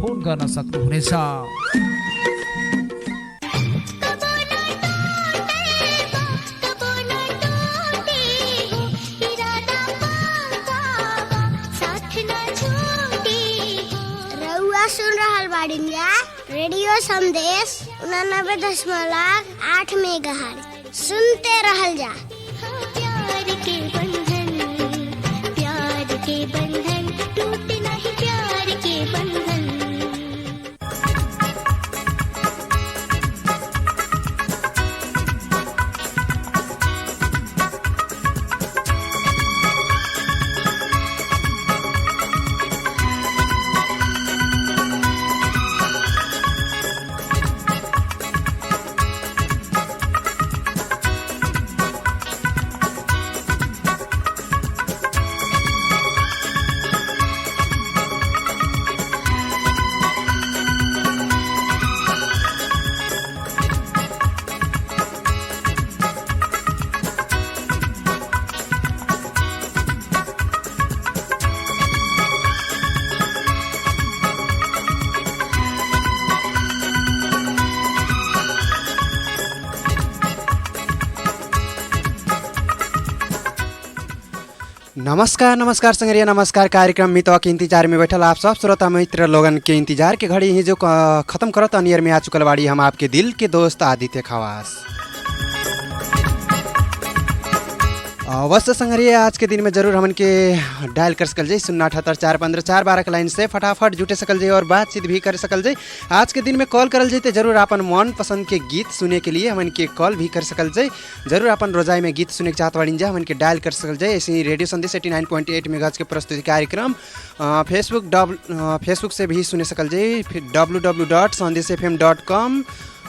Phone गर्न सक्नुहुनेछ। सुन रहल बाड़िया रेडियो संदेश 89.8 मेगाहर्ट्ज सुनते रहल जा। प्यार के बंधन टूटे नहीं प्यार के बंधन। नमस्कार संगरिया नमस्कार। कार्यक्रम मितवा के इंतजार में बैठल आप सब श्रोता मित्र लोगन के इंतजार के घड़ी ही जो खत्म करत अनियर में आ चुकल बाड़ी हम आपके दिल के दोस्त आदित्य खवास। अवश्य संगरिया आज के दिन में जरूर हमन के डायल कर सकल जाए 07845 के लाइन से फटाफट जुटे सकल जाए और बातचीत भी कर सकल जाए। आज के दिन में कॉल करल जाए जरूर अपन मन पसंद के गीत सुने के लिए हमन के कॉल भी कर सकल जाए। जरूर अपन रोजाई में गीत सुने के चाहत वाली हमन के डायल कर सकल जाए। ऐसे ही रेडियो संदेश 89.8 मेगाहर्ट्ज के प्रस्तुति कार्यक्रम फेसबुक से भी सुने सकल जाए। फिर www.sandeshfm.com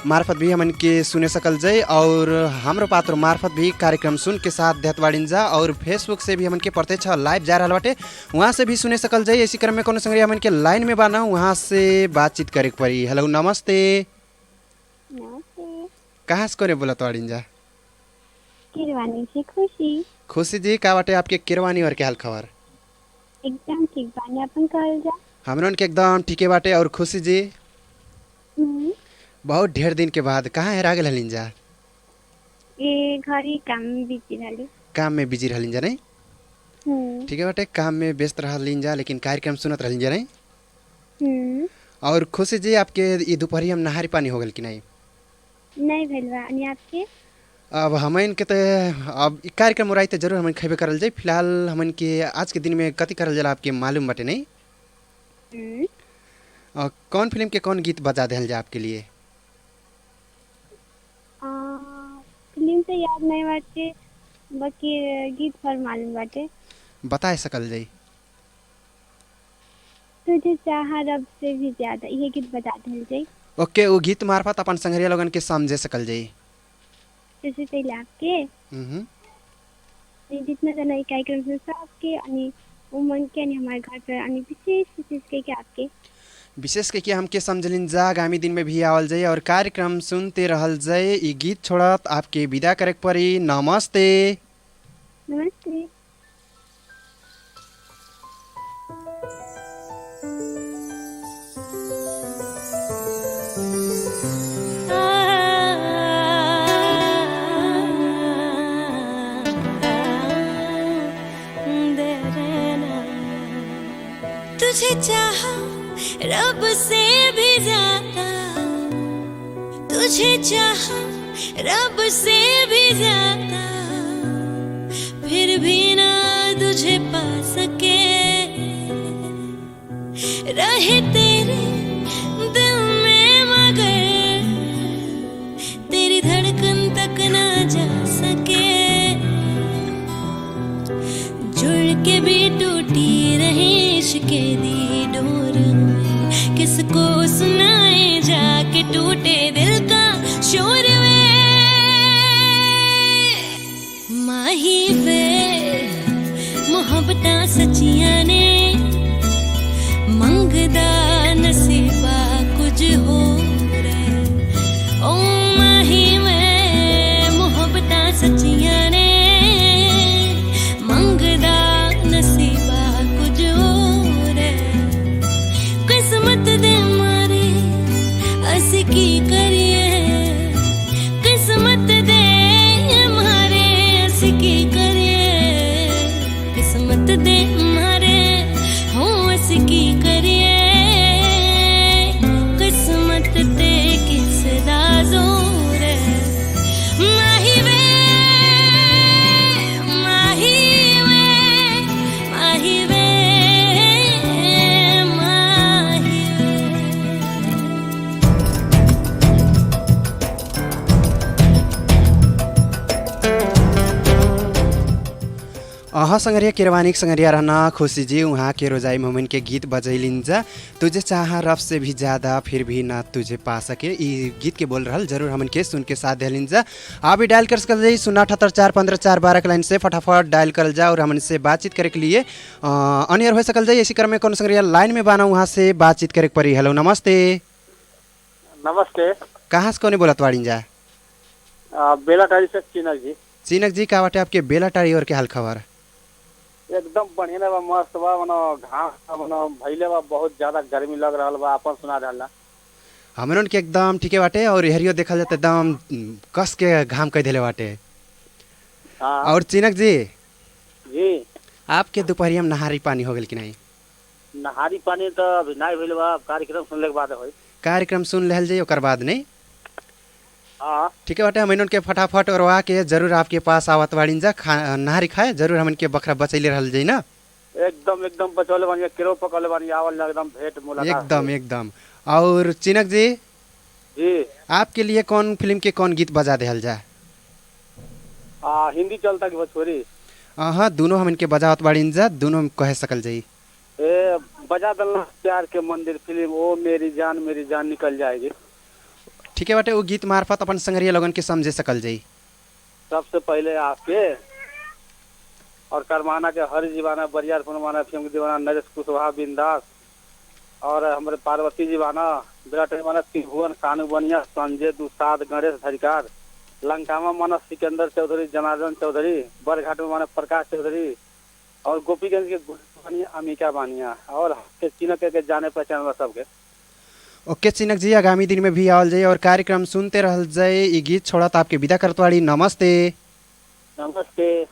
मार्फत भी हमन के सुने सकल जाए और हमरो पात्र मार्फत भी कार्यक्रम सुन के साथ देत बाड़िन जा। और फेसबुक से भी हमन के प्रत्यक्ष लाइव जा रहा बाटे वहाँ से भी सुने सकल जाए। इसी क्रम में कोनो संगरिया हमन के लाइन में बाना वहाँ से बातचीत करे के पड़ी। हेलो नमस्ते। कहाँ से करे बोला बाड़िन जा? किरवानी से खुशी। खुशी जी का बाटे आपके किरवानी और के हाल खबर? एकदम ठीक बानी, अपन कहल जा। हमरन के एकदम ठीके बाटे। और खुशी जी बहुत ढेर दिन के बाद कहाँ हेरा गेल हलिन जा? ए घरी काम में बिजी रहली। काम में बिजी रहलिन जा नहीं? ठीक है बाटे, काम में व्यस्त रहलिन जा लेकिन कार्यक्रम सुनत रहलिन जा नहीं? और खुशी जी आपके ये दोपहरी हम नहारी पानी हो गल कि नहीं? नहीं भेल बा। अनि आपके? अब हमन के तो अब कार्यक्रम हो रही तो जरूर हमन खेबे करल जाए। फिलहाल हमन के आज के दिन में कति करल जाला आपके मालूम बाटे नहीं? कौन फिल्म के कौन गीत बजा देल जा आपके लिए? फिल्म से याद नहीं बाटे, बाकी गीत पर मालूम बाटे। बता सकल जाई? तुझे चाहा रब से भी ज्यादा, ये गीत बता देल जाई। ओके, वो गीत मार्फत अपन संगरिया लोगन के समझे सकल जाई। जैसे पहले आपके जितना जना कार्यक्रम से सबके अनि उमन के अनि हमारे घर पर अनि विशेष के आपके विशेष के हमके समझलिन जा। आगामी दिन में भी आवल जाए और कार्यक्रम सुनते रहल जाए। ये गीत छोड़त आपके विदा करे पड़ी। नमस्ते। नमस्ते। तुझे चाहा रब से भी ज्यादा, तुझे चाहा रब से भी ज्यादा, फिर भी ना तुझे पा सके। रहे तेरे दिल में मगर तेरी धड़कन तक ना जा सके। जुड़ के भी टूटी रहे इश्क़े दी डोर में, किसको सुनाए जाके टूटे दिल का शोर में। माही वे मोहब्बतां सच्चियां ने मंगदा नसीबा कुछ हो रे। ओ माही वे मोहब्बतां सच्चियां ने मंगदा नसीबा कुछ हो रे। किस्मत दे अह संगरिया किरवानिक संगरिया रहना खुशी जी वहाँ के रोजाई मोमिन के गीत बजैलिन जा तुझे चाह रब से भी ज़्यादा फिर भी ना तुझे पा सके ये गीत के बोल रहल जरूर हमन के सुन के साथ दिलिन जा। आप भी डायल कर सकल जाई 078451412 के लाइन से फटाफट डायल करल जा और हमन से बातचीत करे के लिए अनियर हो सकल जाई। इसी क्रम में कौन संगरिया लाइन में बाना वहाँ से बातचीत करे पड़ी। हेलो नमस्ते। नमस्ते। कहाँ से कौन बोलत वाड़िन जा? बेलाटारी से चिनक जी। चिनक जी का बाटे आपके बेलाटारी और के हाल खबर? एकदम बढ़िया बा, मस्त बा, मनो घाम मनो भइले बा, बहुत ज्यादा गर्मी लग रहल बा। अपन सुना रहला हमरन के एकदम ठीके बाटे और हरियो देखल जाते एकदम कस के घाम कह देले बाटे। हाँ और चिनक जी जी, आपके दोपहरिया में नहारी पानी हो गेल कि नहीं? नहारी पानी तो अभी नहीं भइल बा, कार्यक्रम सुनले के बाद होई। कार्यक्रम सुन लेहल जाई ओकर बाद नहीं? हाँ ठीक है बाटे हमन के फटाफट और के जरूर आपके पास आवत बाड़ीन जा नहारी खाए जरूर हमन के बकरा बचैले रहल जाई ना। एकदम एकदम बचौले बानी, किरो पकड़ले बानी, आवल एकदम भेंट मुलाकात एकदम एकदम। और चिनक जी जी, आपके लिए कौन फिल्म के कौन गीत बजा देहल जा? हिंदी चलता कि भोजपुरी? हाँ दोनों हमन के बजावत बाड़ीन जा, दोनों कह सकल जाई। ए बजा दलना प्यार के मंदिर फिल्म, ओ मेरी जान निकल जाएगी। ठीक है बाटे वो गीत मार्फत अपन संगरिया लोगन के समझे सकल जाई। सबसे पहले आपके और करमाना के हर जीवाना, बरियार फुनवाना, फिल्म के दीवाना, नरेश कुशवाहा, बिंदास और हमारे पार्वती जीवाना, विराट माना, त्रिभुवन, कानू बनिया, संजय दुसाद, गणेश धरिकार, लंकामा माना सिकंदर चौधरी, जनार्दन चौधरी, बरघाट में माना प्रकाश चौधरी और गोपीगंज के बानिया, अमिका बानिया और चिनक के जाने पहचान वाला सबके। ओके चिनक जी आगामी दिन में भी आवल जाए और कार्यक्रम सुनते रहल जाए। ये गीत छोड़ा तो आपके विदा करतवाड़ी। नमस्ते। नमस्ते।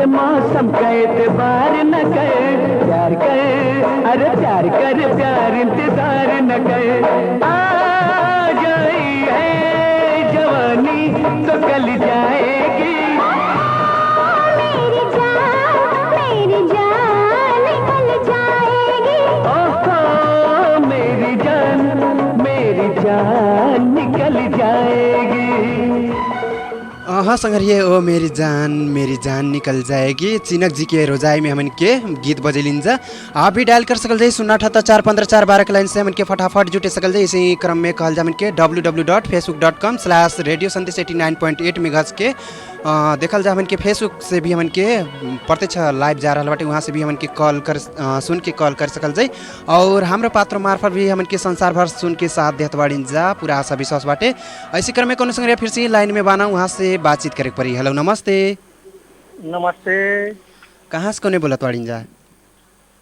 मौसम का एतबार न कर, प्यार कर, अरे प्यार कर, प्यार इंतजार न कर। आ गई है जवानी तो कल जाएगी। मेरी जान निकल जाएगी। ओहो मेरी जान निकल जाएगी। हाँ संगरिये ओ मेरी जान निकल जाएगी। चिनक जी के रोजाई में हमन के गीत बजेलिन जा। आप भी डायल कर सकल जाए 078451412 के लाइन से हमन के फटाफट जुटे सकल जाए। इसी क्रम में कहल जा हमन के www.facebook.com/radio sandesh 89.8 मेगाहर्ट्ज के देखल जा हमन के फेसबुक से भी हमन के प्रत्यक्ष लाइव जा रहा बाटे, वहाँ से भी हमन के कॉल कर सुन के कॉल कर सकल जाई और हाम्रो पात्र मार्फत भी हमन के संसार भर सुन के साथ देत बाड़ीन जा, पूरा आशा विश्वास बाटे। ऐसे क्रम में कोनो संग फिर से लाइन में बाना, वहाँ से बातचीत करे पड़ी। हेलो नमस्ते। नमस्ते। कहाँ से कोने बोलत बाड़ीन जा?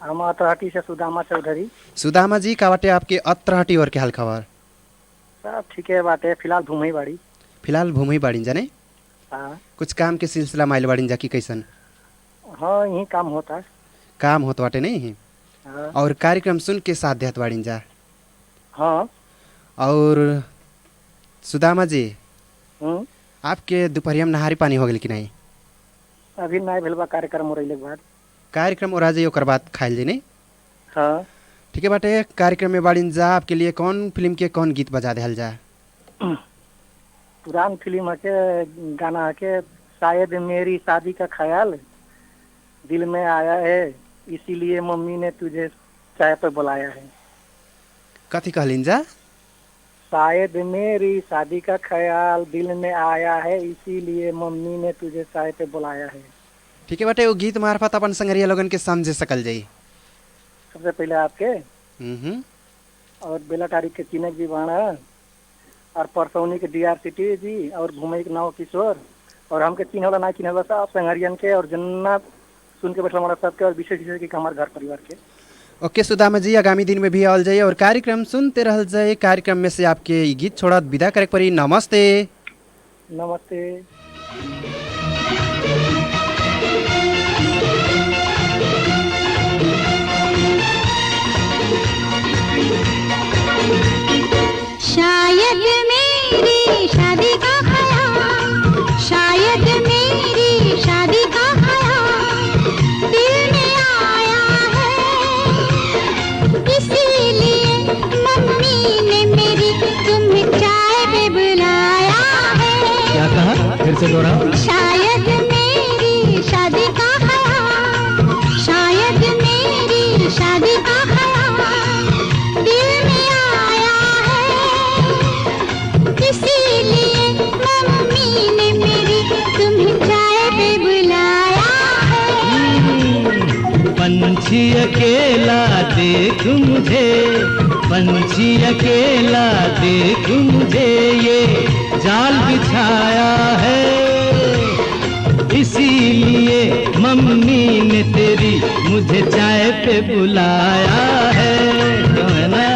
हम अतरहटी से सुदामा चौधरी। सुदामा जी का बाटे आपके अतरहटी और के हाल खबर? सब ठीक है बाटे, फिलहाल घूमई बाड़ी। फिलहाल घूमई बाड़ीन जा ने? हाँ। कुछ काम के सिलसिला में आइल बाड़ीन जा कि कैसन? हाँ, यही काम होता है। काम होत बाटे नहीं? हाँ। और कार्यक्रम सुन के साथ देत बाड़ीन जा? हाँ। और सुदामा जी आपके दोपहरिया में नहारी पानी हो गई कि नहीं? अभी नहीं भेल बा, कार्यक्रम हो रही बाद। कार्यक्रम और आज ओकर बाद खाइल जी नहीं? हाँ। ठीक है बाटे। कार्यक्रम में बाड़ीन जा, आपके लिए कौन फिल्म के कौन गीत बजा देहल जा? पुरान फिल्म के गाना के शायद मेरी शादी का ख्याल दिल में आया है, इसीलिए मम्मी ने तुझे चाय पे बुलाया है। कथी कहलिन जा? शायद मेरी शादी का ख्याल दिल में आया है, इसीलिए मम्मी ने तुझे चाय पे बुलाया है। ठीक है बाटे। वो गीत मार्फत अपन संगरिया लोगन के समझे सकल जाई। सबसे पहले आपके और बेलाटारी के चिनक जी बाणा और परसौनी के DRCT जी और घूमे के नाव किशोर और हमके चिन्हला ना चिन्हला सब संगरियन के और जन्ना सुन के बैठल हमारा सबके और विशेष विशेष के हमारे घर परिवार के। ओके सुदामा जी, आगामी दिन में भी आवल जाइए और कार्यक्रम सुनते रहल जाए। कार्यक्रम में से आपके गीत छोड़ा विदा करे पड़ी। नमस्ते। नमस्ते। शायद मेरी शादी का ख्याल, शायद मेरी शादी का ख्याल दिल में आया है, इसीलिए मम्मी ने मेरी तुम्हें चाय पे बुलाया है। क्या कहा? फिर से दोहराओ। शायद मेरी शादी का ख्याल, शायद मेरी शादी का ख्याल दिल में आया है, इसीलिए मम्मी ने मेरी तुम्हें चाय पे बुलाया है। पंछी अकेला देख मुझे, पंछी अकेला देख मुझे, ये जाल बिछाया है, इसीलिए मम्मी ने तेरी मुझे चाय पे बुलाया है। क्यों है ना?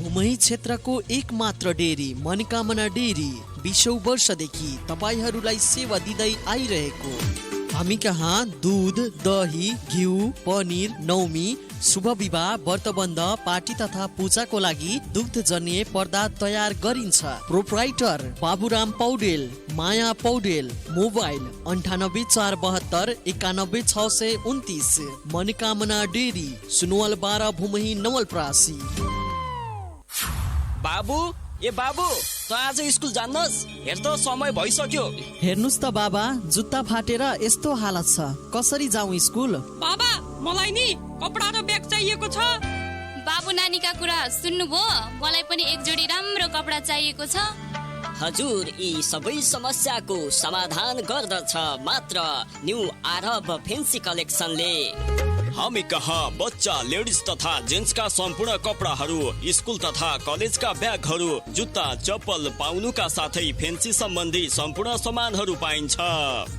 हुमही क्षेत्रको एक मात्र डेरी मनकामना डेरी 20 वर्षदेखि तपाईहरूलाई सेवा दिँदै आइरहेको। हामी कहाँ दूध, दही, घिउ, पनिर, नौमी, शुभ विवाह, व्रतबन्ध, पार्टी तथा पूजाको लागि दुग्धजन्य पदार्थ तयार गरिन्छ। प्रोप्राइटर बाबुराम पौडेल, माया पौडेल। मोबाइल 9847 91629। मनकामना डेरी, सुनवल 12 भूमही नवलपरासी। बाबु, ए बाबु, त आज स्कुल जान्नस्? हेर त समय भइसक्यो। हेर्नुस् त बाबा, जुत्ता फाटेर यस्तो हालत छ, कसरी जाउँ स्कुल? बाबा, मलाई नि कपडा र ब्याग चाहिएको छ। बाबु नानीका कुरा सुन्नुभयो? मलाई पनि एक जोडी राम्रो कपडा चाहिएको छ। हजुर, यी सबै समस्याको समाधान गर्दछ मात्र न्यू आरब फेन्सी कलेक्सनले। हामी कहाँ बच्चा लेडिज तथा जेन्ट्स का सम्पूर्ण कपडाहरू, स्कुल तथा कलेजका ब्यागहरू, जुत्ता चप्पल पाउनुका साथै फेन्सी सम्बन्धी सम्पूर्ण सामानहरू पाइन्छ।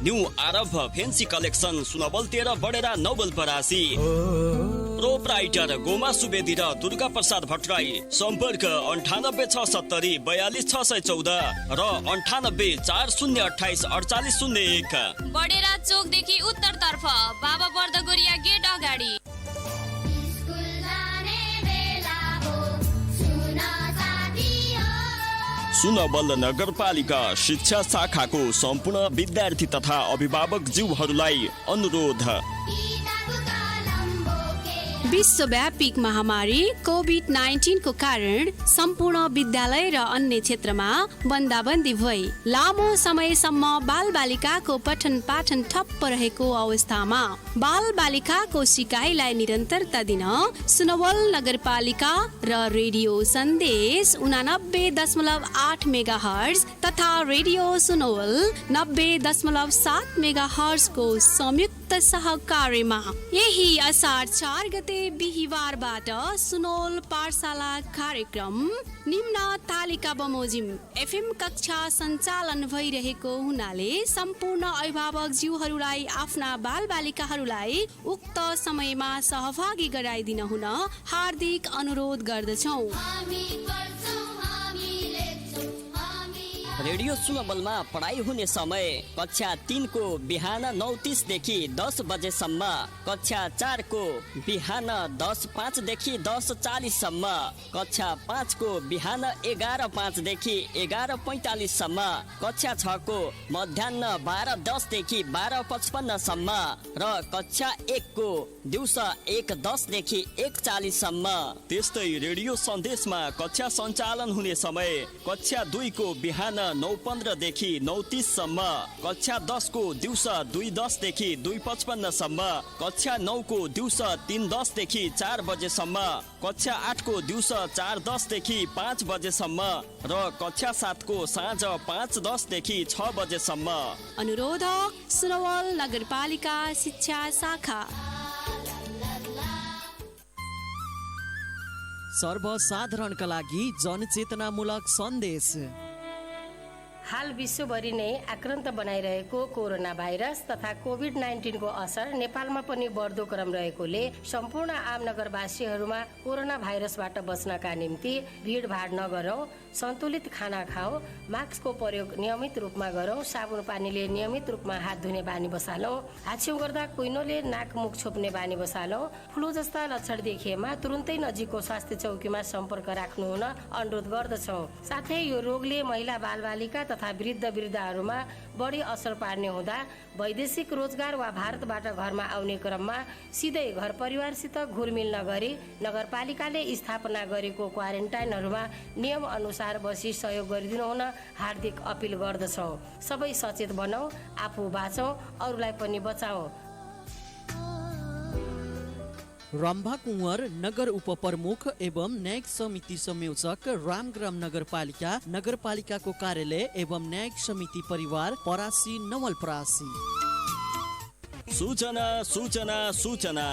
New Arab fancy collection Sunwal 13 Badera Nawalparasi. Proprietor Goma Subedi र दुर्गा प्रसाद भट्टराई। सम्पर्क 9867 42614 र 984028 बडेरा चोकदेखि उत्तरतर्फ बाबा बर्दगोरिया गेट अगाडि। सुनवल नगरपालिका शिक्षा शाखाको सम्पूर्ण विद्यार्थी तथा अभिभावक ज्यूहरूलाई अनुरोध। विश्वव्यापी महामारी कोभिड-19 को कारण सम्पूर्ण विद्यालय र अन्य क्षेत्रमा बन्दाबन्दी भई लामो समयसम्म बाल बालिकाको पठन पाठन ठप्प रहेको अवस्थामा बाल बालिकाको सिकाइलाई निरन्तरता दिन सुनवल नगरपालिका र रेडियो सन्देश 89.8 मेगाहर्ज तथा रेडियो सुनवल 90.7 मेगाहर्ज को संयुक्त सहकार्यमा यही असार 4 गते बिहिबारबाट सुनवल पाठशाला कार्यक्रम निम्न तालिका बमोजिम एफएम कक्षा सञ्चालन भइरहेको हुनाले सम्पूर्ण अभिभावक ज्यूहरूलाई आफ्ना बाल बालिकाहरूलाई उक्त समयमा सहभागी गराइदिन हुन हार्दिक अनुरोध गर्दछौँ। रेडियो सुनवलमा पढाइ हुने समय कक्षा 3 को बिहान 9:30 देखि 10 बजेसम्म, कक्षा 4 को बिहान 10:05 देखि 10:40 सम्म, कक्षा 5 को बिहान 11:05 देखि 11:45 सम्म, कक्षा 6 को मध्याह्न 12:10 देखि 12:55 सम्म र कक्षा 1 को दिउँसो 1:10 देखि 1:40 सम्म। त्यस्तै रेडियो सन्देशमा कक्षा सञ्चालन हुने समय कक्षा 2 को बिहान 9:15 देखि 9:30 सम्म, कक्षा 10 को दिउँसो 2:10 देखि 2:55 सम्म, कक्षा 9 को दिउँसो 3:10 देखि 4 बजेसम्म, कक्षा 8 को दिउँसो 4:10 देखि 5 बजेसम्म र कक्षा 7 को साँझ 5:10 देखि 6 बजेसम्म। अनुरोधक सुनवल नगरपालिका शिक्षा शाखा। सर्वसाधारणका लागि जनचेतनामूलक सन्देश। हाल विश्वभरि नै आक्रान्त बनाइरहेको कोरोना भाइरस तथा कोभिड-19 को असर नेपालमा पनि बढ्दो क्रम रहेकोले सम्पूर्ण आम नगरवासीहरूमा कोरोना भाइरसबाट बच्नका निम्ति भिडभाड नगरौँ, सन्तुलित खाना खाऊ, मास्कको प्रयोग नियमित रूपमा गरौँ, साबुन पानीले नियमित रूपमा हात धुने बानी बसालौँ, हाच्छिउँ गर्दा कुइनोले नाक मुख छोप्ने बानी बसालौँ, फ्लू जस्ता लक्षण देखिएमा तुरुन्तै नजिकको स्वास्थ्य चौकीमा सम्पर्क राख्नु हुन अनुरोध गर्दछौँ। साथै यो रोगले महिला बालबालिका तथा वृद्ध वृद्धाहरूमा बढी असर पार्ने हुँदा वैदेशिक रोजगार वा भारतबाट घरमा आउने क्रममा सिधै घर परिवारसित घुलमिल नगरी नगरपालिकाले स्थापना गरेको क्वारेन्टाइनहरूमा नियम अनुसार बसी सहयोग गरिदिनु हुन हार्दिक अपिल गर्दछौँ। सबै सचेत बनौँ, आफू बाँचौँ, अरूलाई पनि बचाउँ। रम्भा कुँवर नगर उपप्रमुख एवं न्यायिक समिति संयोजक रामग्राम नगरपालिका, नगरपालिकाको कार्यालय एवं न्यायिक समिति परिवार परासी नवलपरासी। सूचना सूचना सूचना।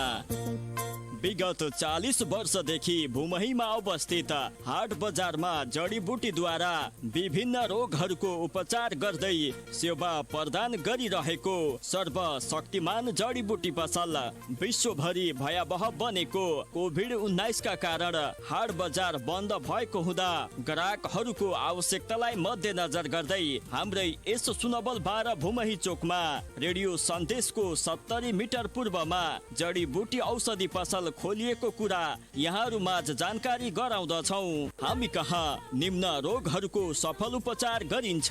विगत 40 वर्षदेखि भूमहीमा अवस्थित हाट बजारमा जडीबुटीद्वारा विभिन्न रोगहरूको उपचार गर्दै सेवा प्रदान गरिरहेको सर्वशक्तिमान जडीबुटी पसल विश्वभरि भयावह बनेको कोभिड-19 का कारण हाट बजार बन्द भएको हुँदा ग्राहकहरूको आवश्यकतालाई मध्यनजर गर्दै हाम्रै यस सुनवल 12 भूमही चोकमा रेडियो सन्देशको 70 मिटर पूर्वमा जडीबुटी औषधि पसल खोलिएको कुरा यहाँहरू माझ जानकारी गराउँदछौँ। हामी कहाँ निम्न रोगहरूको सफल उपचार गरिन्छ।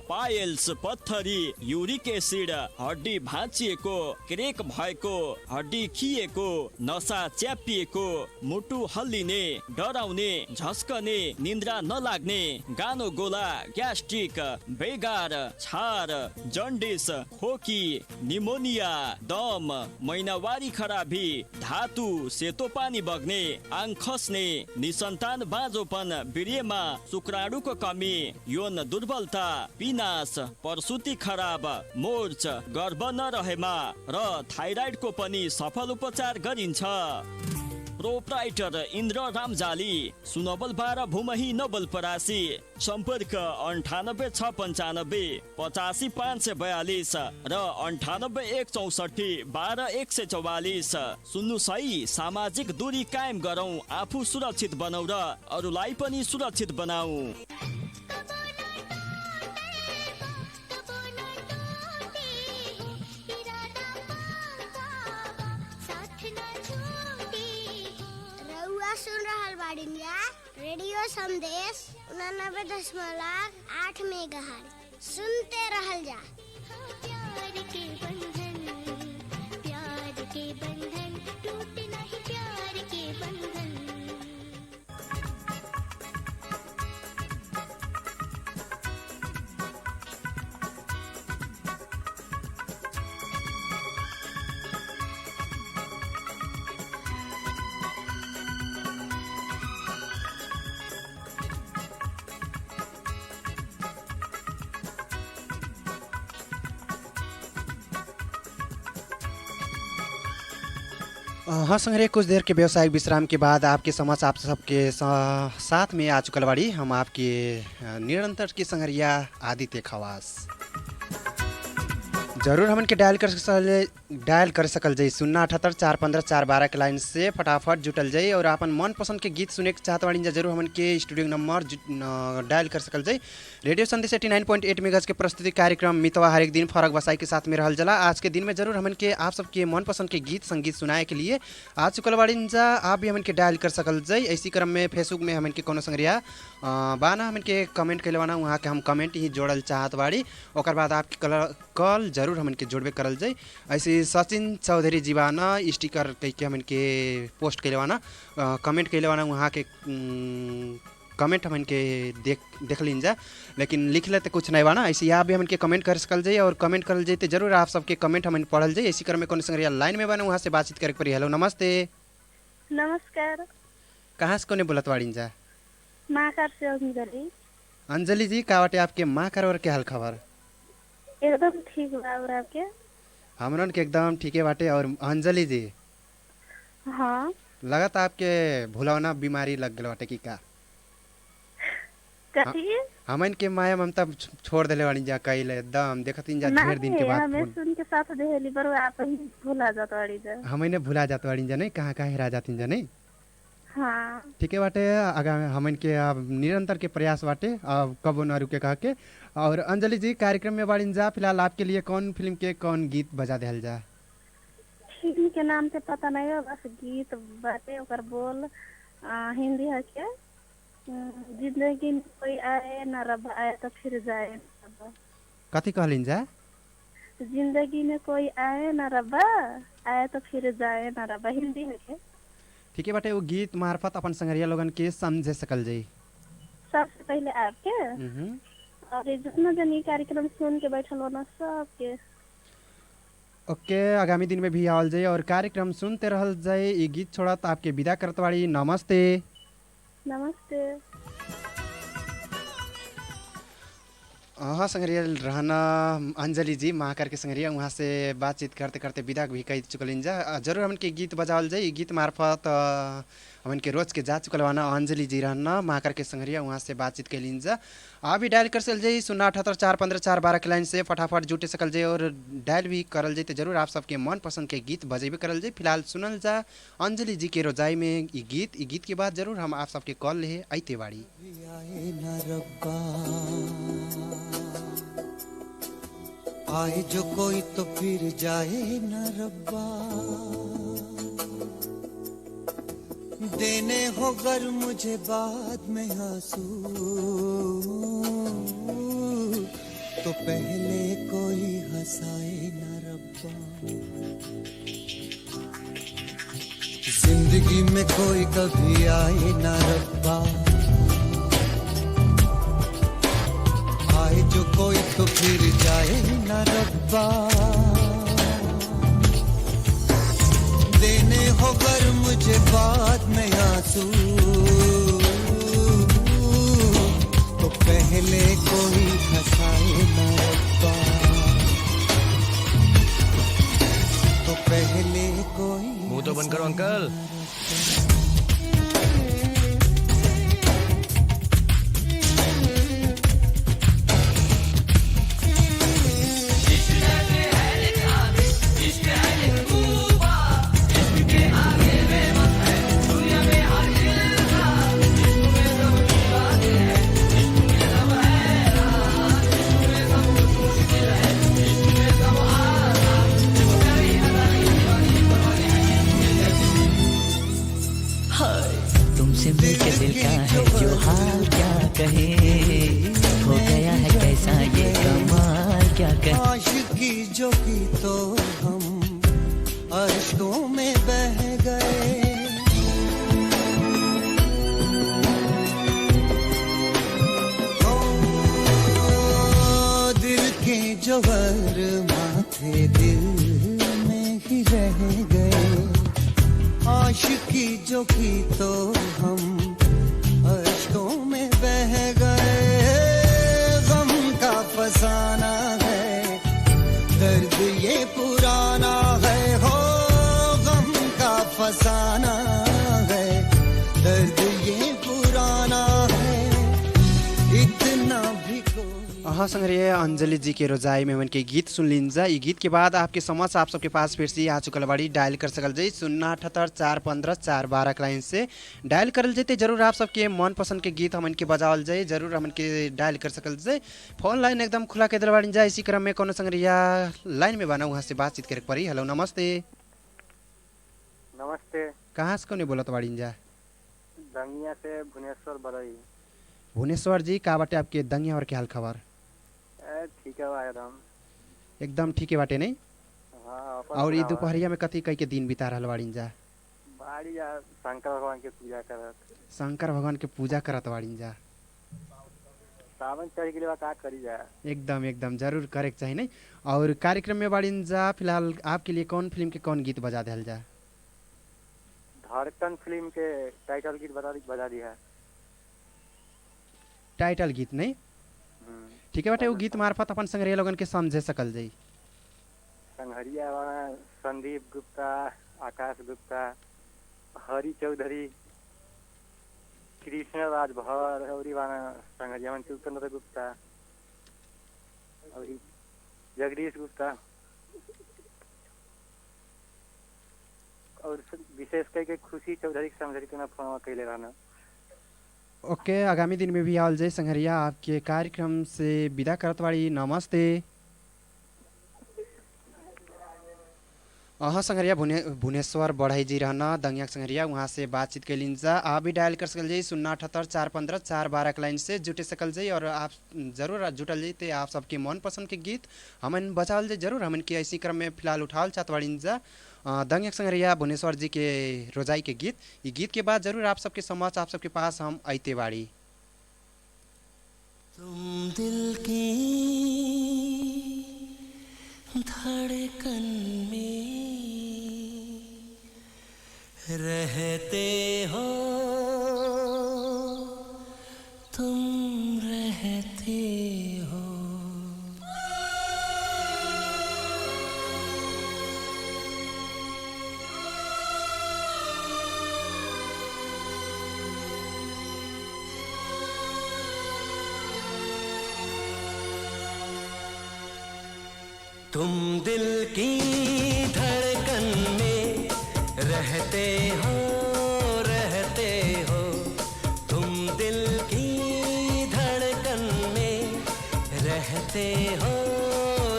पाइल्स, पत्थरी, युरिक एसिड, हड्डी भाँचिएको, क्रेक भएको, हड्डी खिएको, नसा च्यापिएको, मुटु हल्लिने, डराउने, झस्कने, निन्द्रा नलाग्ने, गानो गोला, ग्यास्ट्रिक, बेगार, छार, जन्डिस, खोकी, निमोनिया, दम, महिनावारी खराबी, धातु, सेतो पानी बग्ने, आङ खस्ने, निसन्तान बाँझोपन, वीर्यमा शुक्राणुको कमी, यौन दुर्बलता, विनाश, प्रसुति खराब, मोर्च, गर्भ नरहेमा र थाइराइडको पनि सफल उपचार गरिन्छ। प्रोप्राइटर इन्द्र रामजाली, सुनवल 12 भूमही नवलपरासी, सम्पर्क 98 695 85 542 र 98 164 12 144। सुन्नु सही, सामाजिक दूरी कायम गरौँ, आफू सुरक्षित बनाऊ र अरूलाई पनि सुरक्षित बनाऊ। सुन रहल बाड़िया रेडियो संदेश 89.8 मेगाहर्ट्ज। सुनते रहल जा। प्यार के बंधन टूटे नहीं, प्यार के बंधन। हाँ संग्रह, कुछ देर के व्यवसायिक विश्राम के बाद आपके समक्ष आप सबके साथ में आ चुकल बाड़ी हम आपके निरंतर की संग्रहिया आदित्य खवास। जरूर हमन के डायल कर सकल जाई 078 415 412 के लाइन से फटाफट जुटल जाई और अपन मनपसंद के गीत सुने के चाहत बाड़ी जरूर हमन के स्टूडियो नंबर डायल कर सकल जाई। रेडियो संदेश 89.8 मेगाहर्ट्ज के प्रस्तुति कार्यक्रम मितवा हर एक दिन फरक बसाई के साथ में रहल जला। आज के दिन में जरूर हमन के आप सबके मनपसंद के गीत संगीत सुनाए के लिए आ चुकल बाड़ी जा। आप भी हमन के डायल कर सकल जाई। इसी क्रम में फेसबुक में हमन के कोनो संग्रिया बाना हमन के कमेंट कैले बाना, वहाँ के हम कमेंट ही जोड़ल चाहत बाड़ी, ओकर बाद आपके कॉल जरूर हमन के जोड़बे करल जाई। ऐसे सचिन चौधरी जीवाना स्टिकर कह के हमन के पोस्ट कैले बाना, कमेंट कैले बाना, वहाँ के कमेंट हमन के देख लीन जा, लेकिन लिखले तो कुछ नहीं बाना। ऐसे आप भी हमन के कमेंट कर सकल जाई और कमेंट करल जाई तो जरूर आप सबके कमेंट हमन पढ़ल जाई। इसी क्रम में कौन संग्रिया लाइन में बने, वहाँ से बातचीत करे पड़ी। हेलो नमस्ते। नमस्कार। कहाँ से कोने बोलत बाड़ी जा? माकार से अंजलि। अंजलि जी, का बाटे आपके माकार और के हाल खबर? एकदम ठीक बा। और आपके? हमरन के एकदम ठीके बाटे। और अंजलि जी, हाँ, लगत आपके भुलौना बीमारी लग गल बाटे की का? हमन के माया ममता छोड़ देले बानी जा कइले एकदम देखतिन जा ढेर दिन के बाद। हमें सुन के साथ देहली पर आप ही भुला जात बाड़ी जा। हमने भुला जात बाड़ी जा नहीं, कहां कहां हेरा जातिन जा नहीं। हाँ ठीक है बाटे। आगामी हमन के अब निरंतर के प्रयास बाटे, अब कबो न रुके कह के। और अंजलि जी, कार्यक्रम में बाड़ी जा, फिलहाल आपके लिए कौन फिल्म के कौन गीत बजा देल जा? फिल्म के नाम से पता नहीं है, बस गीत बाटे ओकर बोल हिंदी है के जिंदगी में कोई आए न रब आए तो फिर जाए। कथी कहलिन जा? जिंदगी में कोई आए न रब आए तो फिर जाए न रब, हिंदी है के। ठीक है बाटे, वो गीत मार्फत अपन संगरिया लोगन के समझे सकल जाई। सबसे पहले आपके और जितना जन ये कार्यक्रम सुन के बैठल होना सबके ओके। आगामी दिन में भी आवल जाए और कार्यक्रम सुनते रहल जाए। ये गीत छोड़त आपके विदा करत बाड़ी। नमस्ते। नमस्ते। हाँ संगरिया रहना अंजलि जी महाकार के संगरिया, वहाँ से बातचीत करते करते विदा भी कह चुकलिन जा। जरूर हमन के गीत बजावल जाए। गीत मार्फत हमन के रोज के जा चुकल वाना अंजलि जी रहना महाकार के संगरिया, वहाँ से बातचीत कैलिन जा। आप भी डायल कर सकल जाए 078 415 412 के लाइन से फटाफट जुटे सकल जाए और डायल भी करल जाए तो जरूर आप सबके मन पसंद के गीत बजेबे करल जाए। फिलहाल सुनल जा अंजलि जी के रोजाई में ये गीत के बाद जरूर हम आप सबके कॉल ले आईते बाड़ी। आए जो कोई तो फिर जाए न रब्बा, देने हो गर मुझे बाद में आंसू, तो पहले कोई हंसाए न रब्बा। जिंदगी में कोई कभी आए न रब्बा, आए जो कोई तो फिर जाए न रब्बा, देने हो गर मुझे बाद में आंसू, तो पहले कोई हंसाए ना रब्बा, तो पहले कोई। मुंह तो बंद करो अंकल। तुमसे मिलके दिल का है जो हाल क्या कहे, हो गया है कैसा ये कमाल क्या कहे। आशिकी जो की तो हम अश्कों में बह गए, दिल के जो अरमां थे दिल में ही रह गए। आशिकी जो की तो हम अश्कों में बह गए, गम का फसाना है दर्द ये पुराना है, हो गम का फसाना है दर्द ये पुराना है, इतना भी कोई। हाँ संग्रह अंजलि जी के रोजाई में उनके गीत सुन लीजिए। ये गीत के बाद आपके समझ आप सबके पास फिर से आ चुकल बाड़ी। डायल कर सकल जाई 078-415-412 के लाइन से डायल करल जाते। जरूर आप सबके मन पसंद के गीत हमन के बजावल जाए, जरूर हमन के डायल कर सकल जाए। फोन लाइन एकदम खुला के दिल बाड़ी जाए। इसी क्रम में कोनो संग्रह लाइन में बना वहाँ से बातचीत करे पड़ी। हेलो नमस्ते। नमस्ते। कहाँ से कौन बोलत बाड़ी जा? दंगिया से भुवनेश्वर बरई। भुवनेश्वर जी का बाटे आपके दंगिया और के हाल खबर? ठीक है एकदम एकदम ठीक है बाटे नहीं। हाँ, और ये दोपहरिया में कथी कई के दिन बिता रहल बाड़ी जा? बाड़ी जा शंकर भगवान के पूजा करत। शंकर भगवान के पूजा करत बाड़ी जा। सावन चढ़ के लिए का करी जा? एकदम एकदम जरूर करे चाहिए नहीं। और कार्यक्रम में बाड़ी जा फिलहाल आपके लिए कौन फिल्म के कौन गीत बजा दिया जा? धड़कन फिल्म के टाइटल गीत बजा दिया। टाइटल गीत नहीं ठीक है बाटे। वो गीत मार्फत अपन संग्रह लोगन के समझे सकल जाई। संघरिया संदीप गुप्ता, आकाश गुप्ता, हरि चौधरी, कृष्ण राजभर और संघरिया में चंद्र गुप्ता और जगदीश गुप्ता और विशेष करके खुशी चौधरी के समझे के फोन कैले रहना। ओके आगामी दिन में भी आवल जाए संघरिया। आपके कार्यक्रम से विदा करत बाड़ी। नमस्ते। हाँ संघरिया भुवनेश्वर बढ़ाई जी रहना दंगिया संघरिया वहाँ से बातचीत के लिंजा। आप भी डायल कर सकल जाइए 078-415-412 के लाइन से जुटे सकल जाइए। और आप जरूर जुटल जाइए आप सबके मन पसंद के गीत हमन बचावल जाए। जरूर हमन के इसी क्रम में फिलहाल उठावल चाहत बाड़ीजा दंगिया संघरिया भुवनेश्वर जी के रोजाई के गीत। ये गीत के बाद जरूर आप सबके समझ आप सबके पास हम आते बाड़ी। तुम दिल की धड़कन में रहते हो, तुम रहते हो। तुम दिल की धड़कन में रहते हो, रहते हो। तुम दिल की धड़कन में रहते हो,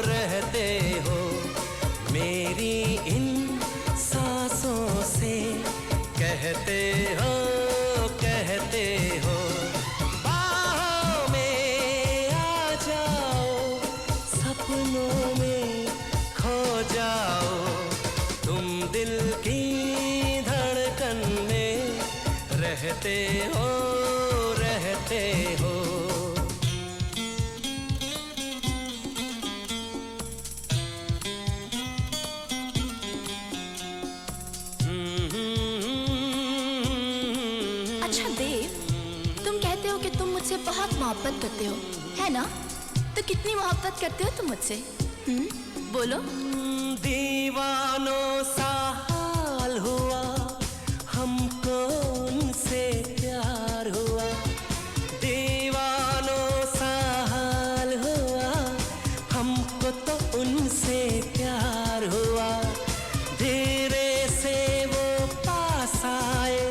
रहते हो। मेरी इन सांसों से कहते हो, कहते हो। बाहों में आ जाओ, सपनों में खो जाओ। तुम दिल की धड़कन में रहते हो, रहते हो। मुझसे बहुत मोहब्बत करते हो, है ना? तो कितनी मोहब्बत करते हो तुम मुझसे? बोलो। दीवानों सा हाल हुआ हमको उनसे प्यार हुआ, दीवानों सा हाल हुआ हमको तो उनसे प्यार हुआ। धीरे से वो पास आए,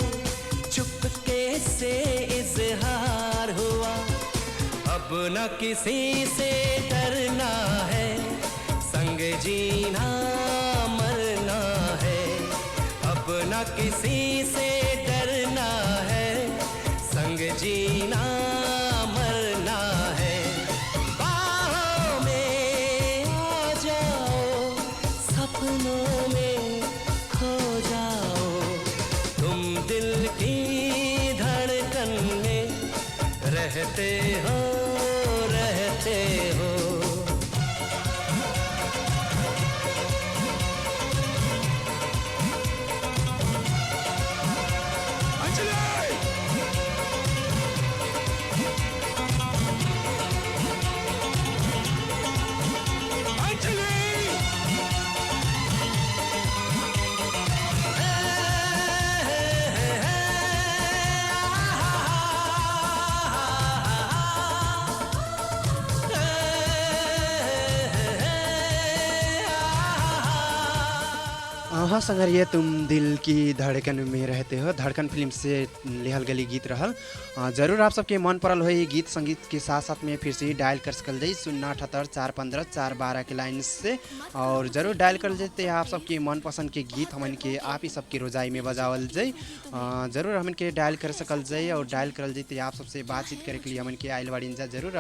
चुपके से इजहार हुआ। अब न किसी से डरना है, संग जीना मरना है। अब न किसी से डरना है, संग जीना मरना है। बाहों में आ जाओ, सपनों में खो जाओ, तुम दिल की धड़कन में रहते हो, रहते हो। हाँ संगरिया तुम दिल की धड़कन में रहते हो, धड़कन फिल्म से लिहल गली गीत रहल। जरूर आप सबके मन पड़ल हो गीत संगीत के साथ साथ में फिर से डायल कर सकल जाई 078-415-412 के लाइन से, और जरूर डायल कर जाते आप सबके मन पसंद के गीत हमन के आप ही सबके रोजाई में बजावल जाई। जरूर हमन के डायल कर सकल जाई, और डायल करल जाते आप सबसे बातचीत करे के लिए हमन के आइल बाड़ीन जा। जरूर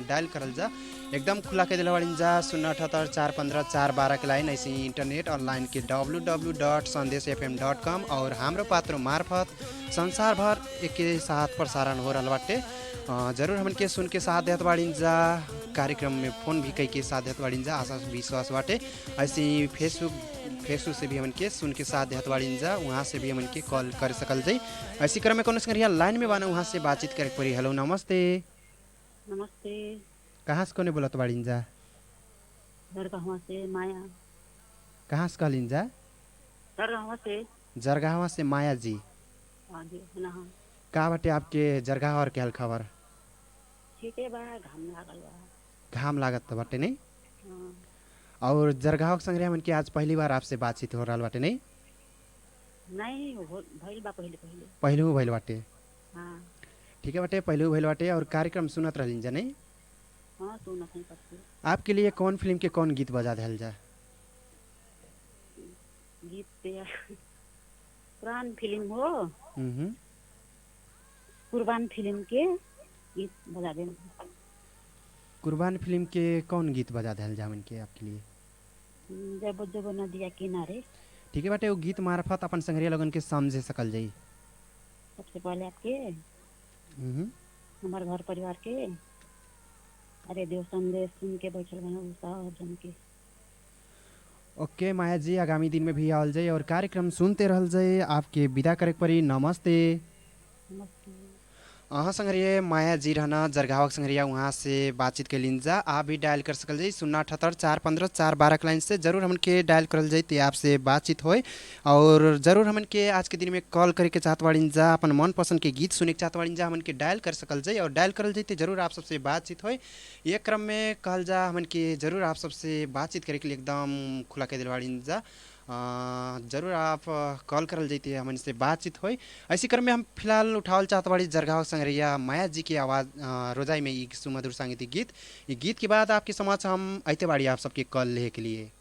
डायल करल जा, एकदम खुला के दिल बाड़ीन जा 078-415-412 के लाइन। ऐसे इंटरनेट ऑनलाइन के www.sandeshfm.com और हाम्रो पात्रो मार्फत संसार भर एक के साथ प्रसारण हो रहा बाटे। जरूर हमन के सुन के साथ देत बाड़ीन जा, कार्यक्रम में फोन भी कई के साथ देत बाड़ीन जा, आशा विश्वास बाटे। ऐसे फेसबुक से भी हमन के सुन के साथ देत बाड़ीन जा, वहाँ से भी हमन के कॉल कर सकल जाई। ऐसी क्रम में कौन संगरिया लाइन में बाना, वहाँ से बातचीत करे पड़ी। हेलो नमस्ते। नमस्ते। कहाँ से कोने बोलत बाड़ीन जा? जरगावा से माया। कहाँ से कहलीन जा? जरगावा से। जरगावा से माया जी। हाँ जी, हाँ। का बाटे आपके जरगावा और के हाल खबर? ठीक है बा, घाम लागल बा। घाम लागत बाटे नहीं? हाँ। और जरगावा के संगरिया मन के आज पहली बार आपसे बातचीत हो रहा बाटे नहीं? नहीं भइल बा पहले। पहले भइल बाटे। हाँ। ठीक है बाटे, पहले भइल बाटे। और कार्यक्रम सुनत रहलिन जा नहीं? हाँ सुनत नहीं पड़ती। आपके लिए कौन फिल्म के कौन गीत बजा देल जा? गीत पे पुरान फिल्म हो, कुर्बान फिल्म के गीत बजा दें। कुर्बान फिल्म के कौन गीत बजा देल जा मन के आपके लिए? जब जब नदिया किनारे। ठीक है बाटे, वो गीत मार्फत अपन संगरिया लोगन के समझे सकल जाई। सबसे पहले आपके हमारे घर परिवार के अरे देव संदेश सुन के बैठल बना जन के। ओके माया जी, आगामी दिन में भी आवल जाए और कार्यक्रम सुनते रहल जाए। आपके विदा करे पड़ी। नमस्ते। नमस्ते। अहाँ संगरिया माया जी रहना जरगावा संगरिया, वहाँ से बातचीत के लिन जा। आप भी डायल कर सकल जाई 078-415-412 के लाइन से। जरूर हमन के डायल करल जाई तो आपसे बातचीत होए। और जरूर हमन के आज के दिन में कॉल करे के चाहत बाड़ीन जा, अपन मन पसंद के गीत सुने के चाहत बाड़ीन जा, हमन के डायल कर सकल जाई। और डायल करल जाई तो जरूर आप सबसे बातचीत होए। ये क्रम में कहल जा हमन के जरूर आप सबसे बातचीत करे के लिए एकदम खुला के दिल बाड़ीन जा। जरूर आप कॉल करल जाते हमन से बातचीत होई। ऐसी क्रम में हम फिलहाल उठावल चाहत बाड़ी जरगावा संगरिया माया जी की आवाज़ रोजाई में एक सुमधुर सांगीतिक गीत। ये गीत के बाद आपके समाज हम आते बाड़ी आप सबके कॉल ले के लिए।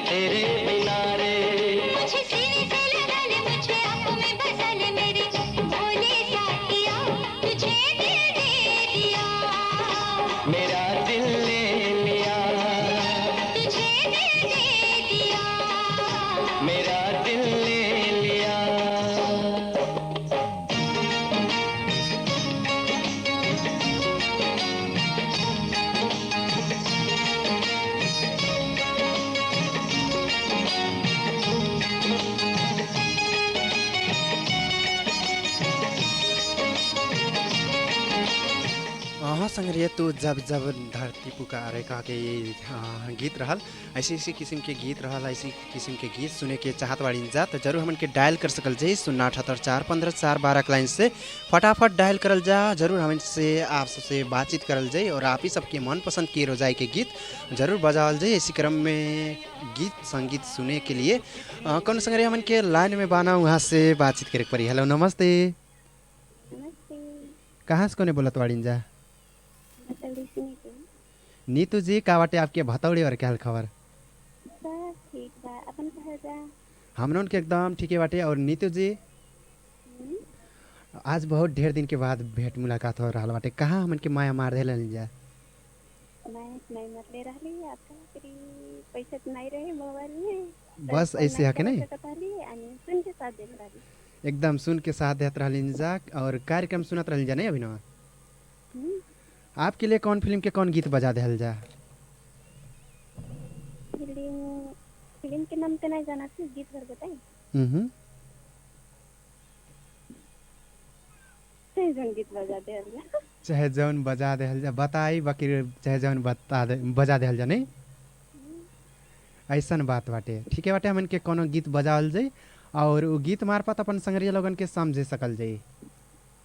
तेरे बिना रे। मुझे सीने से लगा ले, मुझे आंखों में बसा ले मेरे भोले साथिया, तुझे दिल दे दिया। मेरा दिल ले लिया, तुझे दिल दे दिया। मेरा दिल ले लिया। हाँ संग्रिया तो जब जब धरती पुकारे कह के ये गीत रहल, ऐसे ऐसे किस्म के गीत रहल, ऐसे किस्म के गीत सुने के चाहत बाड़ी जा तो जरूर हमन के डायल कर सकल जाई 078415412 के लाइन से फटाफट डायल करल जा। जरूर हमन से आप सबसे बातचीत करल जाई और आप ही सबके मनपसंद के रोजाई के गीत जरूर बजावल जाई। इसी क्रम में गीत संगीत सुने के लिए कौन संग्रिया हमन के लाइन में बाना वहाँ से बातचीत करे पड़ी। हेलो नमस्ते, कहाँ से कोने बोलत बाड़ी जा? नीतू जी का बाटे आपके भतौड़ी और क्या हाल खबर? ठीक बा, अपन कहा जा? हमनों के एकदम ठीक है बाटे। और नीतू जी आज बहुत ढेर दिन के बाद भेंट मुलाकात हो रहा बाटे, कहाँ हमन के माया मार देलन जा? नहीं मत ले रहली, आपका तेरी पैसा तो नहीं रहे मोबाइल में, बस ऐसे है कि नहीं? सुन के साथ देख रहली, एकदम सुन के साथ देत रहलिन जा और कार्यक्रम सुनत रहलिन जा नहीं अभी ना? आपके लिए कौन फिल्म के कौन गीत बजा देहल जा? फिल्म के नाम तो नहीं जाना थी, गीत भर बताई। गीत बजा देहल जा, चाहे जौन बजा देहल जा बताई, बाकी चाहे जौन बजा देहल जा नहीं, ऐसन बात बाटे। ठीक है बाटे, हमन के कोनो गीत बजावल जाई और वो गीत मार्फत अपन संगरिया लोगन के समझे सकल जाई।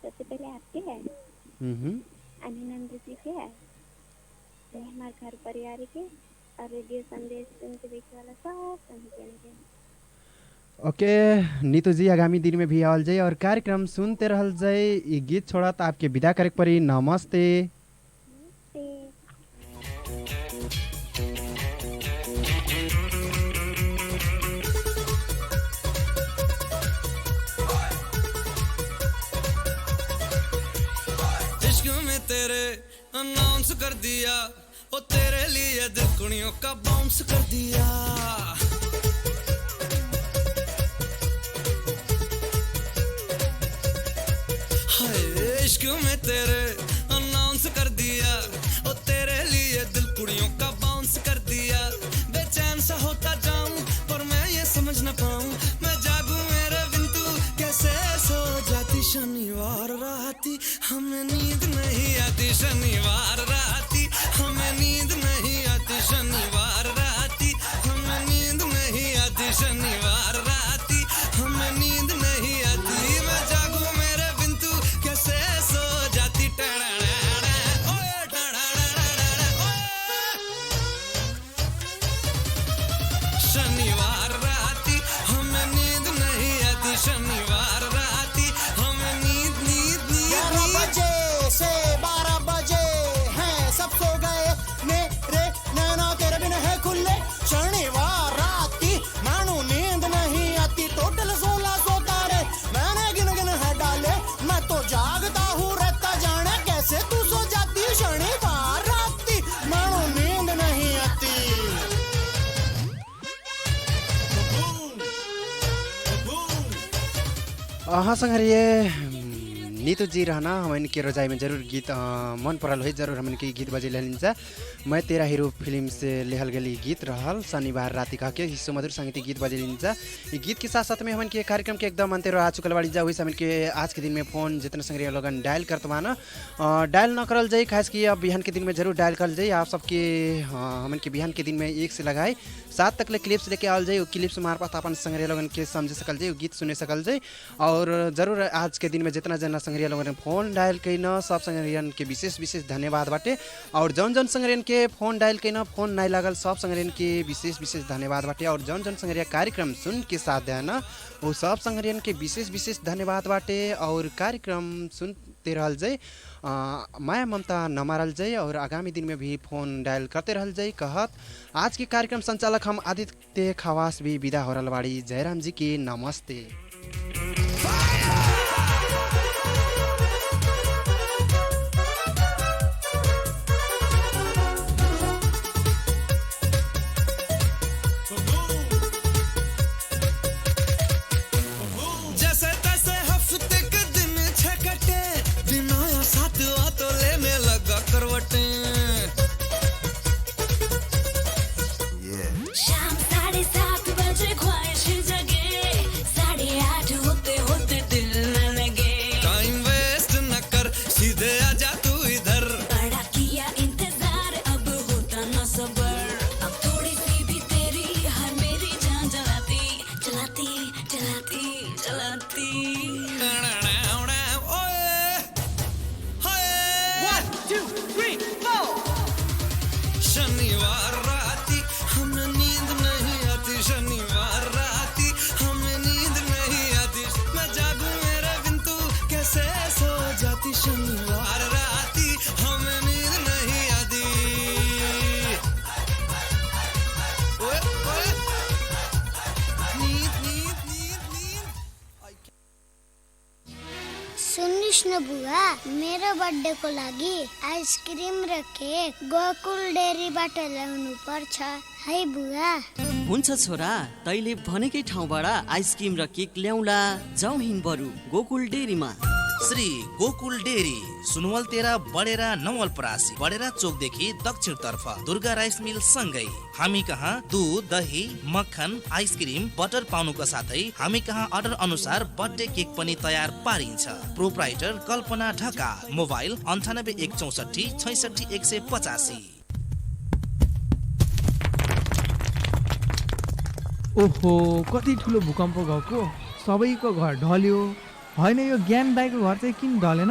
सबसे पहले आपके है अनिनंद जी के है, हमारे घर परिवार के और रेडियो संदेश सुन के देखे वाला सब समझ के। ओके नीतू जी, आगामी दिन में भी आवल जाए और कार्यक्रम सुनते रहल जाए। ये गीत छोड़त आपके विदा करे पड़ी। नमस्ते। तेरे अनाउंस कर दिया, ओ तेरे लिए दिल कुड़ियों का बाउंस कर दिया। हाय इश्क में तेरे अनाउंस कर दिया, ओ तेरे लिए दिल कुड़ियों का बाउंस कर दिया। बेचैन सा होता जाऊं पर मैं ये समझ न पाऊं, मैं जागूं मेरे बिन तू कैसे सो जाती। शनिवार राती हमें नींद नहीं आती, शनिवार राती हमें नींद नहीं आती, शनिवार राती हमें नींद नहीं आती, शनिवार राती हमें नींद नहीं आती। मैं जागूं मेरे बिन तू कैसे सो जाती। शनिवार राती हमें नींद नहीं आती, शनिवार राती हमें नींद नींद नींद 11 बजे से 12 बजे हैं सब सो गए, मेरे नैना तेरे बिन है खुले। शनिवार राती मानू नींद नहीं आती, टोटल 1600 तारे मैंने गिन गिन है डाले। मैं तो जागता हूँ रहता, जाने कैसे तू सो जाती। शनिवार राती मानू नींद नहीं आती। हाँ संगरिये नीतू जी रहना हमन के रोजाई में जरूर गीत मन पड़ल हो, जरूर हमन के गीत बजे जा। मैं तेरा हीरो फिल्म से लेहल गली गीत रहल शनिवार राति कह के सुमधुर संगीत गीत बजे जा। ये गीत के साथ साथ में हमन के कार्यक्रम के एकदम अंतर आ चुकल बाड़ी जा। वही हमन के आज के दिन में फोन जितने संग्रिया लोगन डायल करत बाना डायल न करल जाए, खास कि अब बिहान के दिन में जरूर डायल करल जाए। आप सबके हमन के बिहान के दिन में 1 से लगाए 7 तक ले क्लिप्स लेके आवल जाए। क्लिप्स मार्फत अपन संग्रिया लोगन के समझ सकल जाए, गीत सुने सकल जाए। और जरूर आज के दिन में जितना जना संग्रिया लोगन फोन डायल कैन सब संग्रियन के विशेष विशेष धन्यवाद बाटे। और जौन जौन संग्रियन के फोन डायल कैन फोन नहीं लागल सब संग्रियन के विशेष विशेष धन्यवाद बाटे। और जौन जौन संग्रिया कार्यक्रम सुन के साथ देना वो सब संग्रियन के विशेष विशेष धन्यवाद बाटे। और कार्यक्रम सुन करते रहल जाए, माया ममता न मारल जाए और आगामी दिन में भी फोन डायल करते रहल जाए कहत आज के कार्यक्रम संचालक हम आदित्य खवास भी विदा हो रहल बाड़ी। जयराम जी की नमस्ते। शाम 7:30 बजे ख्वाहिश जगे, 8:30 होते होते दिल न लगे। टाइम वेस्ट न कर, सीधे आजा तू इधर। बड़ा किया इंतजार, अब होता न सबर। अब थोड़ी सी भी तेरी हर मेरी जान जलाती जलाती जलाती जलाती। शनिवार राती हमें नींद नहीं आती, शनिवार राती हमें नींद नहीं आती। मैं जागूं मेरे बिन तू कैसे सो जाती, शनिवार राती हमें नींद नहीं आती। ओए ओए नींद नींद नींद नींद। सुनिस् न बुआ, मेरो बर्थडे को लागि आइसक्रिम र केक गोकुल डेरीबाट ल्याउनु पर्छ है बुआ। हुन्छ छोरा, तैले भनेकै ठाउँबाट आइसक्रिम र केक ल्याउला। जाउँ हिँड बरु गोकुल डेरीमा। श्री गोकुल डेरी सुनवल तेरा बडेरा नवलपरासी बडेरा चोकदेखि दक्षिण तर्फ दुर्गा राइस मिल सँगै हामी कहाँ दूध दही मक्खन आइसक्रिम बटर पाउनुका साथै हामी कहाँ अर्डर अनुसार बर्थडे केक पनि तयार पारिन्छ। प्रोप्राइटर कल्पना ढकाल, मोबाइल 98 164 66 185। ओहो, कति ठुलो भूकम्प गएको, सबैको घर ढल्यो। होइन, यो ज्ञान दाईको घर चाहिँ किन ढलेन?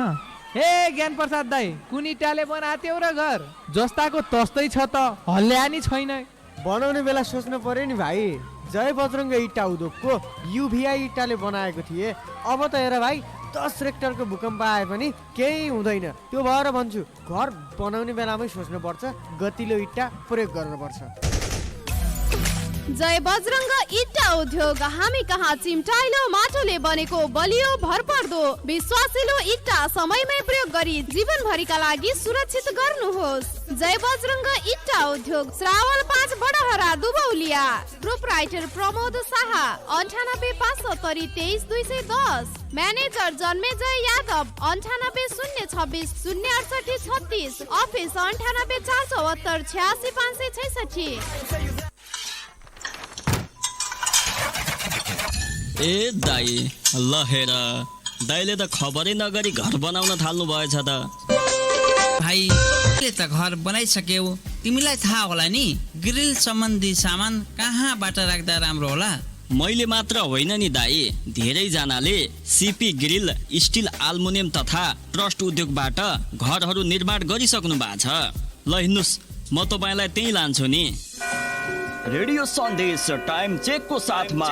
हे ज्ञान प्रसाद दाई, कुन इटाले बनाथ्यौ र घर? जस्ताको तस्तै छ त, हल्ल्या नि छैन। बनाउने बेला सोच्नु पर्यो नि भाइ। जय बजरङ्ग इटा उद्योगको युभिआई इटाले बनाएको थिए। अब त हेर भाइ, 10 रेक्टरको भूकम्प आए पनि केही हुँदैन। त्यो भएर भन्छु, घर बनाउने बेलामै सोच्नुपर्छ, गतिलो इटा प्रयोग गर्नुपर्छ। जय बजरङ्ग इट्टा उद्योग हामी कहाँ चिम्टाइलो माटोले बनेको बलियो भरपर्दो विश्वासिलो इट्टा समयमै प्रयोग गरी जीवनभरिका लागि सुरक्षित गर्नुहोस्। जय बजरङ्ग इट्टा उद्योग Shrawal 5 Badhara Dubauliya. Proprietor Pramod Shah 98 570 23 210। Manager Janmejay Yadav 98 026 068 36। Office 98 472 86 566। ए दाई ल हेर, दाइले त खबरै नगरी घर बनाउन थाल्नु भएछ त। भाइ त घर बनाइसक्यौ, तिमीलाई थाहा होला नि ग्रिल सम्बन्धी सामान कहाँबाट राख्दा राम्रो होला? मैले मात्र होइन नि दाई, धेरैजनाले सिपी ग्रिल स्टिल आल्मुनियम तथा ट्रस्ट उद्योगबाट घरहरू निर्माण गरिसक्नु भएको छ। ल हिँड्नुस्, म तपाईँलाई त्यही लान्छु नि। रेडियो सन्देश टाइम चेकको साथमा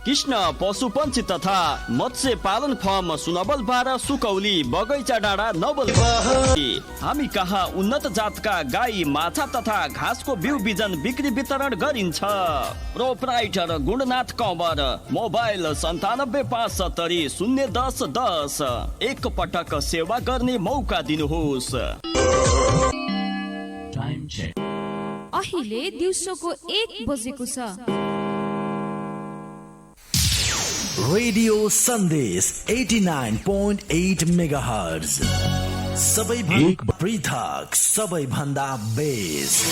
कृष्ण पशुपन्छी तथा मत्स्य पालन फर्म सुनवल 12 सुकौली बगैँचा डाँडा नवलपरासी। हामी कहाँ उन्नत जातका गाई माछा तथा घाँसको बिउ बिजन बिक्री वितरण गरिन्छ। प्रोप्राइटर गुणनाथ कंवर, मोबाइल 97 570 010 10। एक पटक सेवा गर्ने मौका दिनुहोस्। अहिले दिउँसोको 1 बजेको छ। रेडियो सन्देश 89.8 मेगाहर्ज, सबैभन्दा पृथक, सबैभन्दा बेस्ट।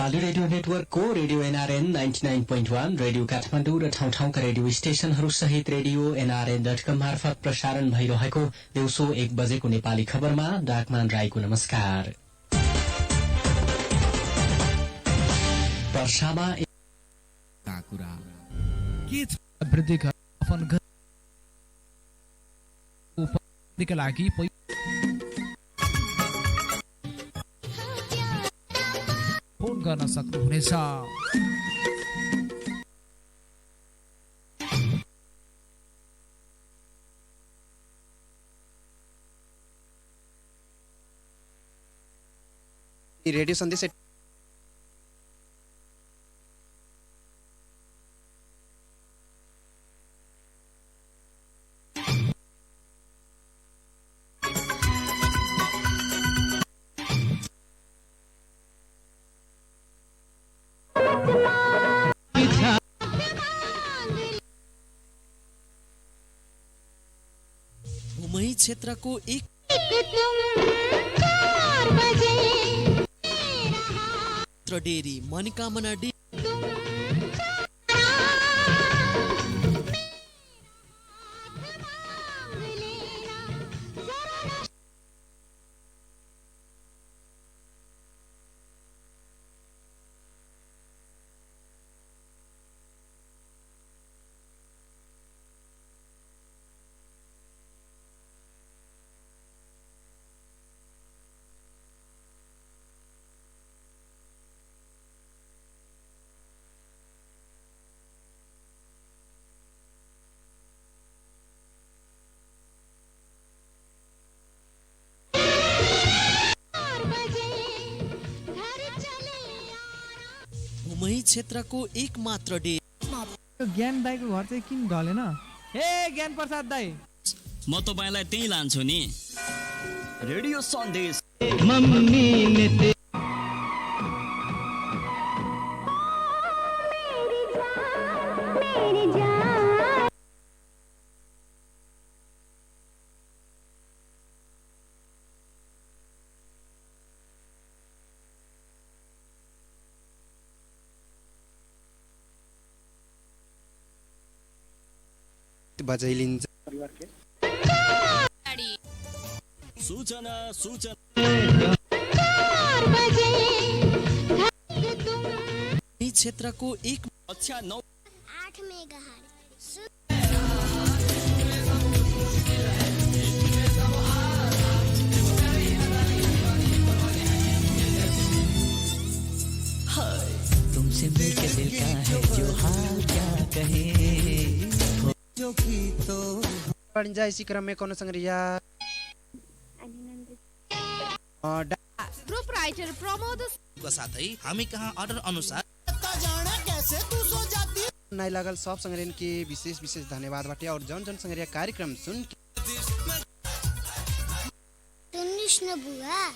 नेपाली रेडियो नेटवर्कको रेडियो एनआरएन 99.1 रेडियो काठमाडौँ र ठाउँ-ठाउँका रेडियो स्टेशनहरू सहित रेडियो nrn.com मार्फत प्रसारण भइरहेको दिउँसो 1 बजेको नेपाली खबरमा डाकमान राईको नमस्कार। वर्षामा वृद्धिका लागि फोन गर्न सक्नुहुनेछ। रेडियो सन्देश भूमई क्षेत्रको एक डेरी मनोकामना डेरी भूमई क्षेत्रको एक मात्र डेरी। ज्ञान दाईको घर चाहिँ किन ढलेन? हे ज्ञान प्रसाद दाई, म तपाईलाई त्यही लान्छु नि। रेडियो सन्देश बजाइलिन्छ। सूचना क्षेत्रको एक 8 मेगाहर्ज। तुमसे मिलके दिल का है जो हाल क्या कहे इसी क्रम में कौन संग्रिया ग्रुप राइटर प्रमोद का साथै हामी कहाँ अर्डर अनुसार नाइ लागल सब संग्रहण के विशेष धन्यवाद बाटे। और जन संग्रह कार्यक्रम सुन न बुआ।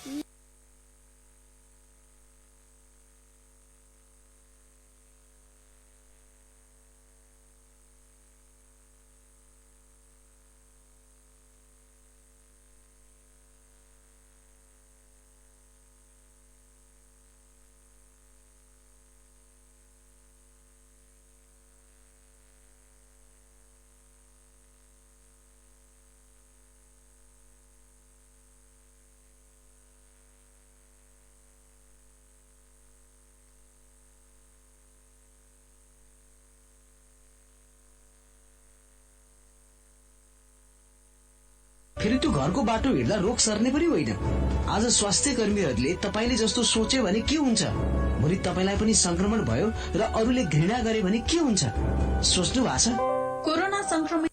फेरि त्यो घरको बाटो हिँड्दा रोग सर्ने पनि होइन। आज स्वास्थ्य कर्मीहरूले तपाईले जस्तो सोच्यो भने के हुन्छ, भोलि तपाईलाई पनि संक्रमण भयो र अरूले घृणा गरे भने के हुन्छ, सोच्नु भएको छ? कोरोना संक्रमण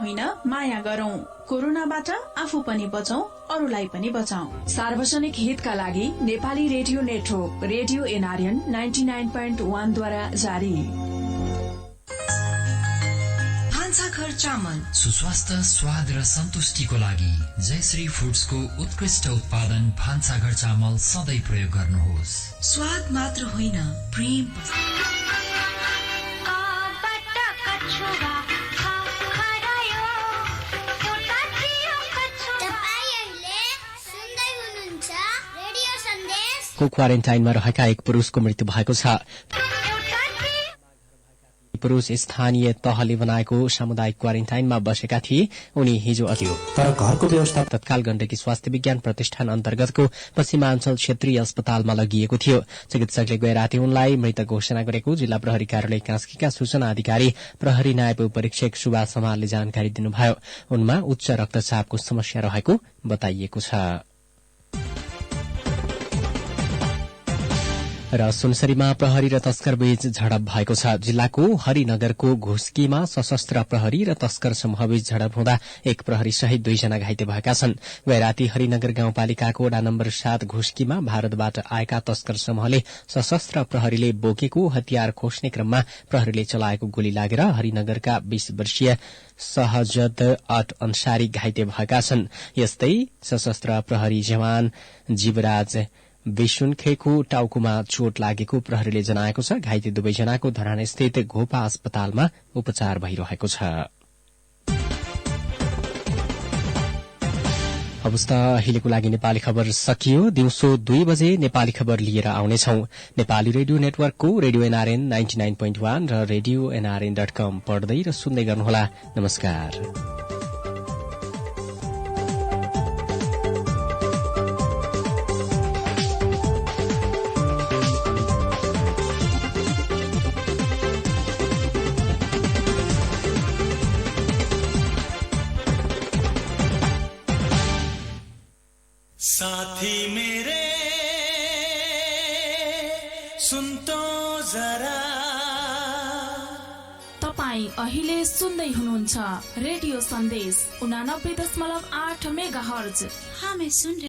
होइन, माया गरौं। कोरोनाबाट आफू पनि बचौं, अरूलाई पनि बचाऊ। सार्वजनिक हितका लागि Nepali radio network radio NRN 99.1 द्वारा जारी। भान्साघर चामल सुस्वास्थ्य, स्वाद र सन्तुष्टिको लागि जयश्री फुड्सको उत्कृष्ट उत्पादन भान्साघर चामल सधैँ प्रयोग गर्नुहोस्। स्वाद मात्र होइन, प्रेम क्वारेन्टाइनमा रहेका एक पुरुषको मृत्यु भएको छ। पुरुष स्थानीय तहले बनाएको सामुदायिक क्वारेन्टाइनमा बसेका थिए। उनी हिजो थियो, तर घरको व्यवस्था तत्काल गण्डकी स्वास्थ्य विज्ञान प्रतिष्ठान अन्तर्गतको पश्चिमाञ्चल क्षेत्रीय अस्पतालमा लगिएको थियो। चिकित्सकले गए राति उनलाई मृत घोषणा गरेको जिल्ला प्रहरी कार्यालय कास्कीका सूचना अधिकारी प्रहरी नायब उपरीक्षक सुभाष समालले जानकारी दिनुभयो। उनमा उच्च रक्तचापको समस्या रहेको बताइएको छ। र सुनसरीमा प्रहरी र तस्कर बीच झडप भएको छ। जिल्लाको हरिनगरको घुस्कीमा सशस्त्र प्रहरी र तस्कर समूहबीच झडप हुँदा एक प्रहरी सहित 2 जना घाइते भएका छन्। गए राति हरिनगर गाउँपालिकाको वडा नम्बर 7 घुस्कीमा भारतबाट आएका तस्कर समूहले सशस्त्र प्रहरीले बोकेको हतियार खोज्ने क्रममा प्रहरीले चलाएको गोली लागेर हरिनगरका 20 वर्षीय सहजद अट अन्सारी घाइते भएका छन्। यस्तै सशस्त्र प्रहरी जवान जीवराज विशुनखेको टाउकोमा चोट लागेको प्रहरीले जनाएको छ। घाइते 2 जनाको धरानस्थित घोपा अस्पतालमा उपचार भइरहेको छ। अवस्था अहिलेको लागि नेपाली खबर सकियो। दिउँसो 2 बजे नेपाली खबर लिएर आउनेछौ। नेपाली रेडियो नेटवर्कको रेडियो एनआरएन 99.1 र रेडियो nrn.com पढ्दै र सुन्दै गर्नुहोला। नमस्कार। साथी मेरे सुन तो जरा। तपाई अहिले सुन्दै हुनुहुन्छ रेडियो सन्देश 89.8 मेगाहर्ज। हामी सुन